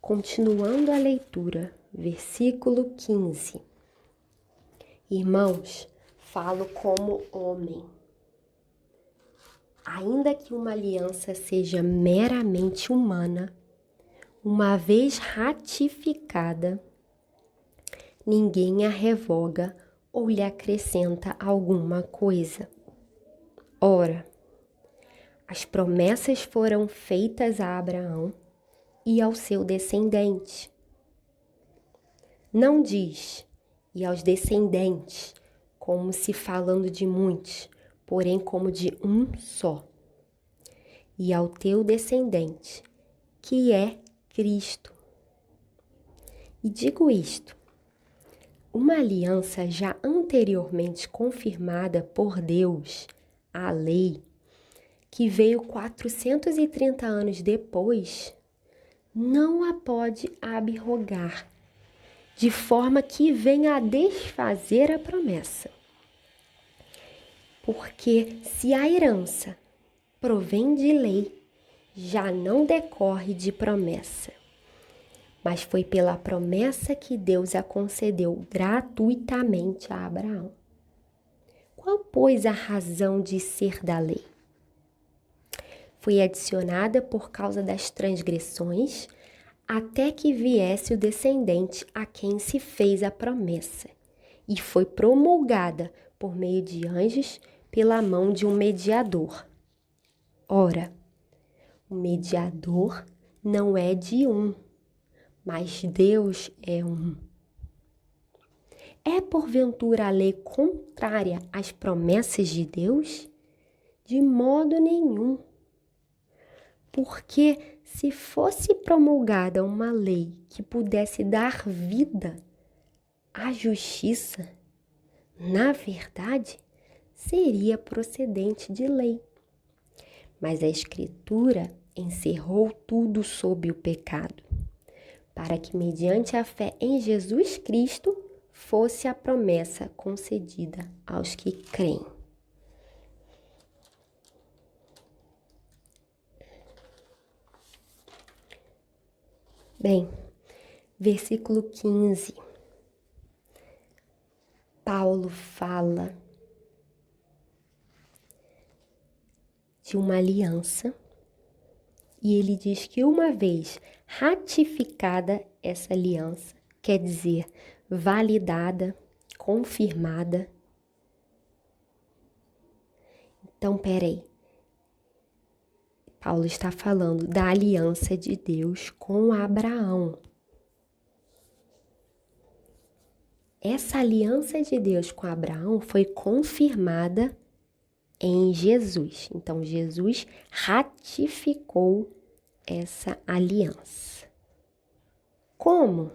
Continuando a leitura, versículo 15. Irmãos, falo como homem. Ainda que uma aliança seja meramente humana, uma vez ratificada, ninguém a revoga ou lhe acrescenta alguma coisa. Ora, as promessas foram feitas a Abraão e ao seu descendente. Não diz, e aos descendentes, como se falando de muitos, porém como de um só. E ao teu descendente, que é Cristo. E digo isto, uma aliança já anteriormente confirmada por Deus, a lei, que veio 430 anos depois, não a pode abrogar, de forma que venha a desfazer a promessa. Porque se a herança provém de lei, já não decorre de promessa, mas foi pela promessa que Deus a concedeu gratuitamente a Abraão. Qual, pois, a razão de ser da lei? Foi adicionada por causa das transgressões, até que viesse o descendente a quem se fez a promessa, e foi promulgada por meio de anjos pela mão de um mediador. Ora, o mediador não é de um, mas Deus é um. É porventura a lei contrária às promessas de Deus? De modo nenhum. Porque se fosse promulgada uma lei que pudesse dar vida à justiça, na verdade, seria procedente de lei. Mas a Escritura encerrou tudo sob o pecado, para que mediante a fé em Jesus Cristo fosse a promessa concedida aos que creem. Bem, versículo 15, Paulo fala de uma aliança e ele diz que uma vez ratificada essa aliança, quer dizer, validada, confirmada. Então, peraí. Paulo está falando da aliança de Deus com Abraão. Essa aliança de Deus com Abraão foi confirmada em Jesus. Então, Jesus ratificou essa aliança. Como?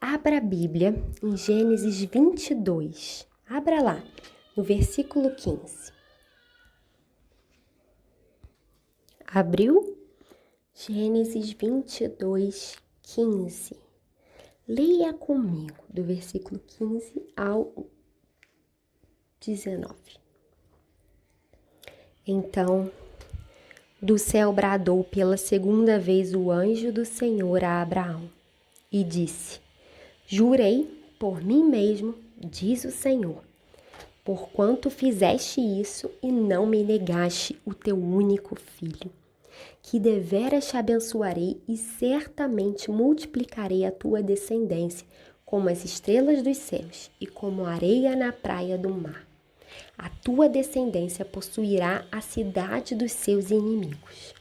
Abra a Bíblia em Gênesis 22. Abra lá, no versículo 15. Abriu? Gênesis 22, 15. Leia comigo, do versículo 15 ao 19. Então, do céu bradou pela segunda vez o anjo do Senhor a Abraão e disse: Jurei por mim mesmo, diz o Senhor, porquanto fizeste isso e não me negaste o teu único filho, que deveras te abençoarei e certamente multiplicarei a tua descendência como as estrelas dos céus e como a areia na praia do mar. A tua descendência possuirá a cidade dos seus inimigos.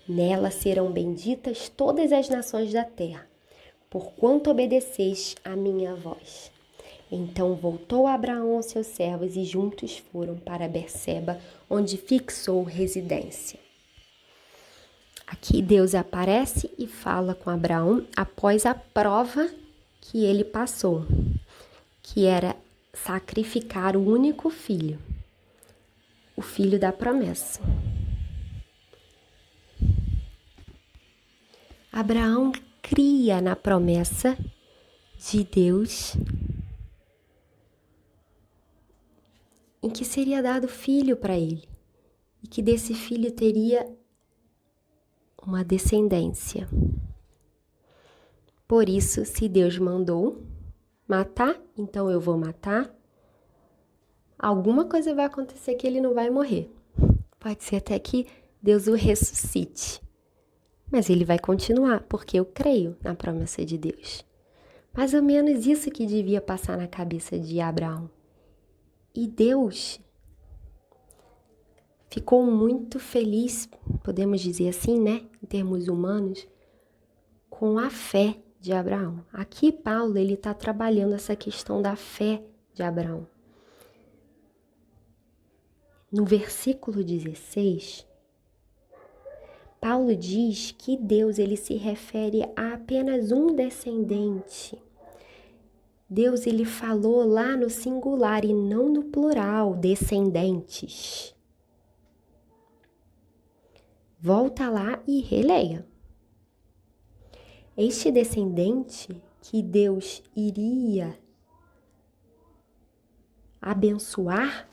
Nela serão benditas todas as nações da terra, porquanto obedeceste à minha voz. Então voltou Abraão aos seus servos e juntos foram para Berseba, onde fixou residência. Aqui Deus aparece e fala com Abraão após a prova que ele passou, que era sacrificar o único filho, o filho da promessa. Abraão cria na promessa de Deus em que seria dado filho para ele e que desse filho teria uma descendência. Por isso, se Deus mandou matar, então eu vou matar. Alguma coisa vai acontecer que ele não vai morrer. Pode ser até que Deus o ressuscite. Mas ele vai continuar, porque eu creio na promessa de Deus. Mais ou menos isso que devia passar na cabeça de Abraão. E Deus ficou muito feliz, podemos dizer assim, né, em termos humanos, com a fé de Abraão. Aqui Paulo, ele está trabalhando essa questão da fé de Abraão. No versículo 16, Paulo diz que Deus, ele se refere a apenas um descendente. Deus, ele falou lá no singular e não no plural, descendentes. Volta lá e releia. Este descendente que Deus iria abençoar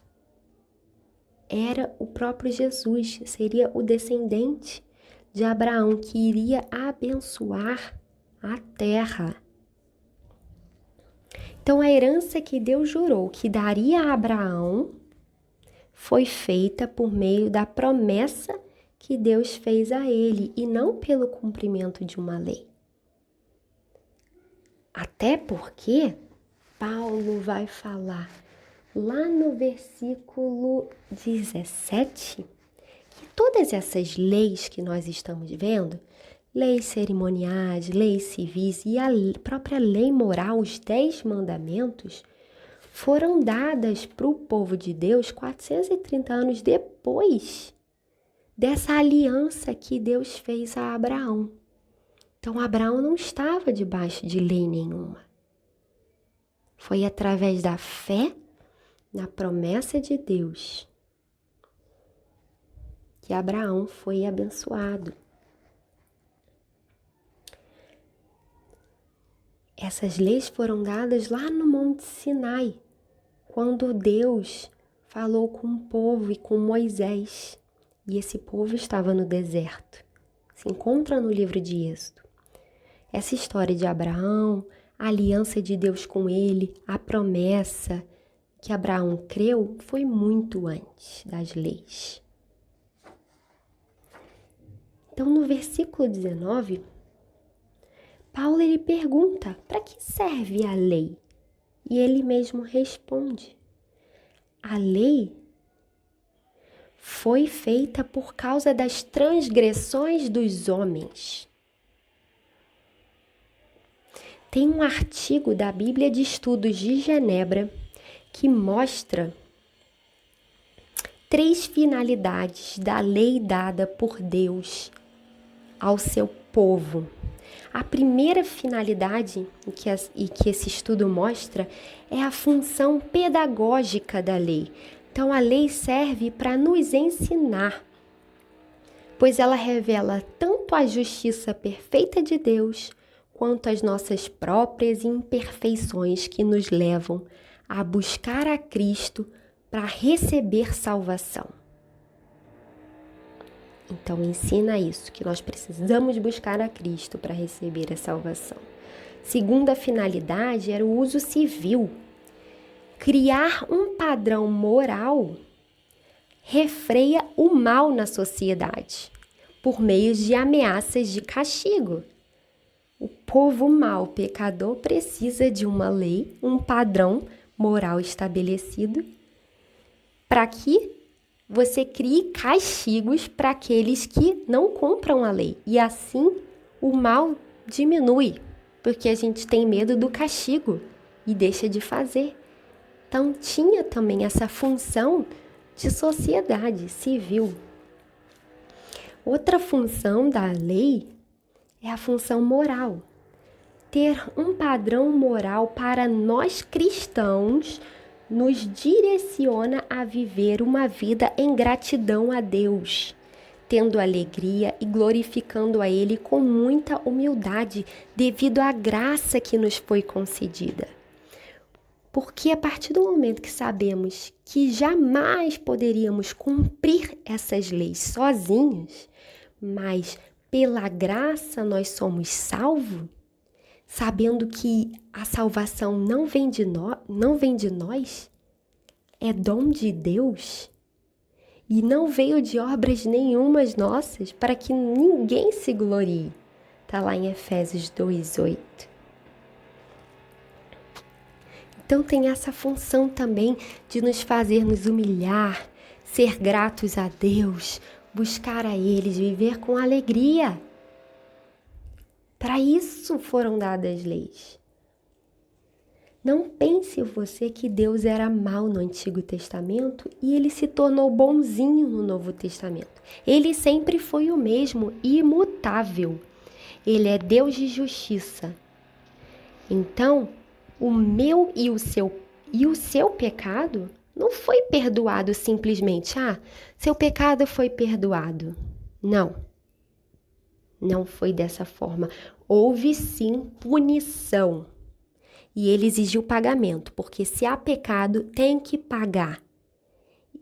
era o próprio Jesus, seria o descendente de Abraão que iria abençoar a terra. Então, a herança que Deus jurou que daria a Abraão foi feita por meio da promessa que Deus fez a ele e não pelo cumprimento de uma lei. Até porque Paulo vai falar lá no versículo 17 que todas essas leis que nós estamos vendo, leis cerimoniais, leis civis e a própria lei moral, os 10 mandamentos, foram dadas para o povo de Deus 430 anos depois dessa aliança que Deus fez a Abraão. Então, Abraão não estava debaixo de lei nenhuma. Foi através da fé na promessa de Deus que Abraão foi abençoado. Essas leis foram dadas lá no Monte Sinai, quando Deus falou com o povo e com Moisés. E esse povo estava no deserto. Se encontra no livro de Êxodo. Essa história de Abraão, a aliança de Deus com ele, a promessa que Abraão creu, foi muito antes das leis. Então, no versículo 19, Paulo ele pergunta: para que serve a lei? E ele mesmo responde: a lei foi feita por causa das transgressões dos homens. Tem um artigo da Bíblia de Estudos de Genebra que mostra 3 finalidades da lei dada por Deus ao seu povo. A primeira finalidade que esse estudo mostra é a função pedagógica da lei. Então, a lei serve para nos ensinar, pois ela revela tanto a justiça perfeita de Deus, quanto as nossas próprias imperfeições que nos levam a buscar a Cristo para receber salvação. Então, ensina isso, que nós precisamos buscar a Cristo para receber a salvação. Segunda finalidade era o uso civil. Criar um padrão moral refreia o mal na sociedade, por meio de ameaças de castigo. O povo mau, pecador, precisa de uma lei, um padrão moral estabelecido, para que você crie castigos para aqueles que não cumpram a lei. E assim o mal diminui, porque a gente tem medo do castigo e deixa de fazer. Então tinha também essa função de sociedade civil. Outra função da lei é a função moral. Ter um padrão moral para nós cristãos nos direciona a viver uma vida em gratidão a Deus, tendo alegria e glorificando a Ele com muita humildade devido à graça que nos foi concedida. Porque a partir do momento que sabemos que jamais poderíamos cumprir essas leis sozinhos, mas pela graça nós somos salvos, sabendo que a salvação não vem de nós, é dom de Deus e não veio de obras nenhumas nossas para que ninguém se glorie. Está lá em Efésios 2:8. Então tem essa função também de nos fazer nos humilhar, ser gratos a Deus, buscar a Ele, viver com alegria. Para isso foram dadas leis. Não pense você que Deus era mau no Antigo Testamento e Ele se tornou bonzinho no Novo Testamento. Ele sempre foi o mesmo, imutável. Ele é Deus de justiça. Então, o meu e o seu pecado não foi perdoado simplesmente. Seu pecado foi perdoado. Não foi dessa forma. Houve sim punição. E ele exigiu pagamento, porque se há pecado, tem que pagar.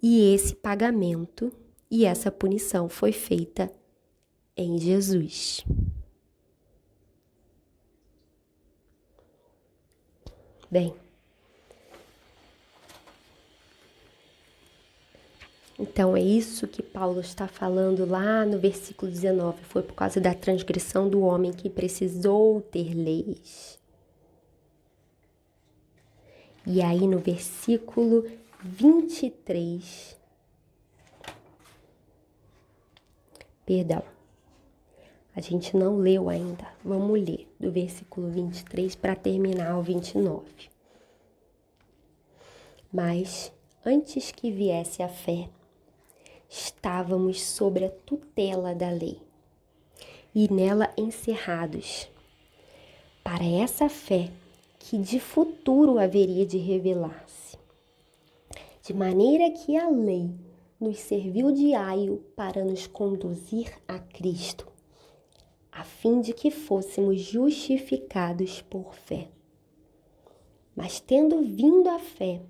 E esse pagamento e essa punição foi feita em Jesus. Bem, então é isso que Paulo está falando lá no versículo 19. Foi por causa da transgressão do homem que precisou ter leis. E aí no versículo 23, perdão, a gente não leu ainda, vamos ler do versículo 23 para terminar o 29. Mas antes que viesse a fé, estávamos sobre a tutela da lei e nela encerrados, para essa fé que de futuro haveria de revelar-se, de maneira que a lei nos serviu de aio para nos conduzir a Cristo, a fim de que fôssemos justificados por fé. Mas tendo vindo a fé,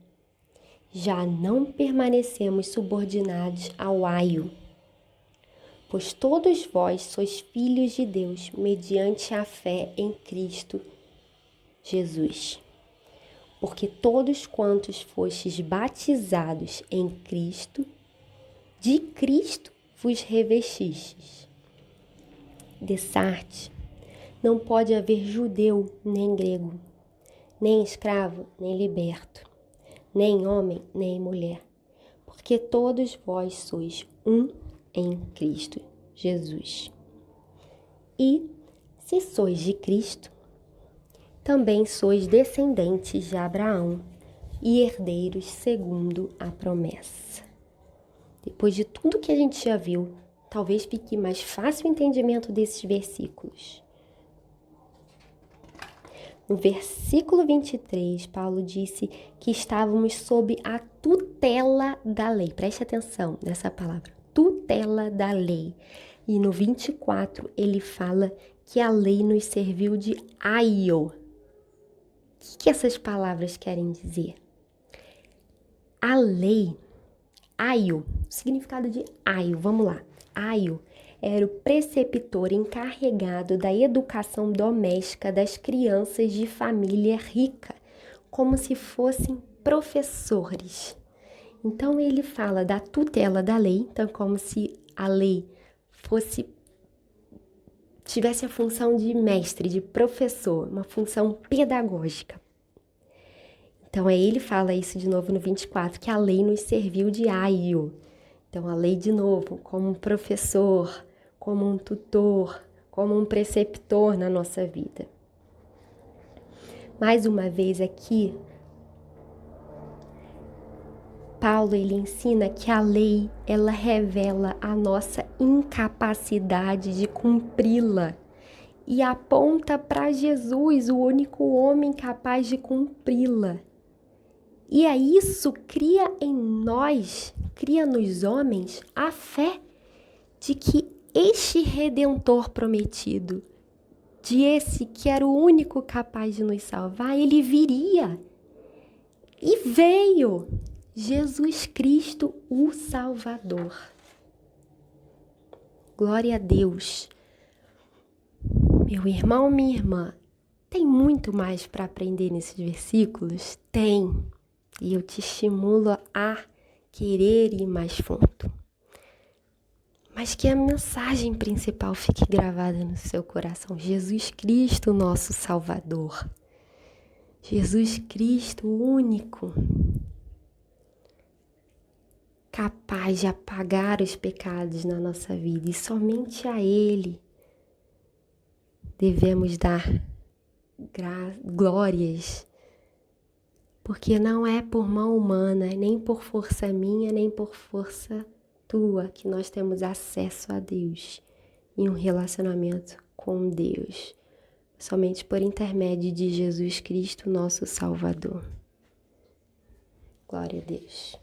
já não permanecemos subordinados ao aio, pois todos vós sois filhos de Deus mediante a fé em Cristo Jesus. Porque todos quantos fostes batizados em Cristo, de Cristo vos revestistes. Dessarte, não pode haver judeu nem grego, nem escravo nem liberto, nem homem nem mulher, porque todos vós sois um em Cristo Jesus. E, se sois de Cristo, também sois descendentes de Abraão e herdeiros segundo a promessa. Depois de tudo que a gente já viu, talvez fique mais fácil o entendimento desses versículos. No versículo 23, Paulo disse que estávamos sob a tutela da lei. Preste atenção nessa palavra, tutela da lei. E no 24, ele fala que a lei nos serviu de aio. O que essas palavras querem dizer? A lei, aio, o significado de aio, vamos lá. Aio era o preceptor encarregado da educação doméstica das crianças de família rica, como se fossem professores. Então ele fala da tutela da lei, então como se a lei tivesse a função de mestre, de professor, uma função pedagógica. Então aí ele fala isso de novo no 24, que a lei nos serviu de aio. Então a lei de novo, como um professor, como um tutor, como um preceptor na nossa vida. Mais uma vez aqui, Paulo ele ensina que a lei ela revela a nossa incapacidade de cumpri-la e aponta para Jesus, o único homem capaz de cumpri-la. E a isso cria em nós, cria nos homens, a fé de que este Redentor prometido, de esse que era o único capaz de nos salvar, ele viria. E veio Jesus Cristo, o Salvador. Glória a Deus. Meu irmão, minha irmã, tem muito mais para aprender nesses versículos? Tem. E eu te estimulo a querer ir mais fundo. Mas que a mensagem principal fique gravada no seu coração. Jesus Cristo, nosso Salvador. Jesus Cristo, único, capaz de apagar os pecados na nossa vida. E somente a Ele devemos dar glórias. Porque não é por mão humana, nem por força minha, nem por força tua que nós temos acesso a Deus em um relacionamento com Deus, somente por intermédio de Jesus Cristo, nosso Salvador. Glória a Deus.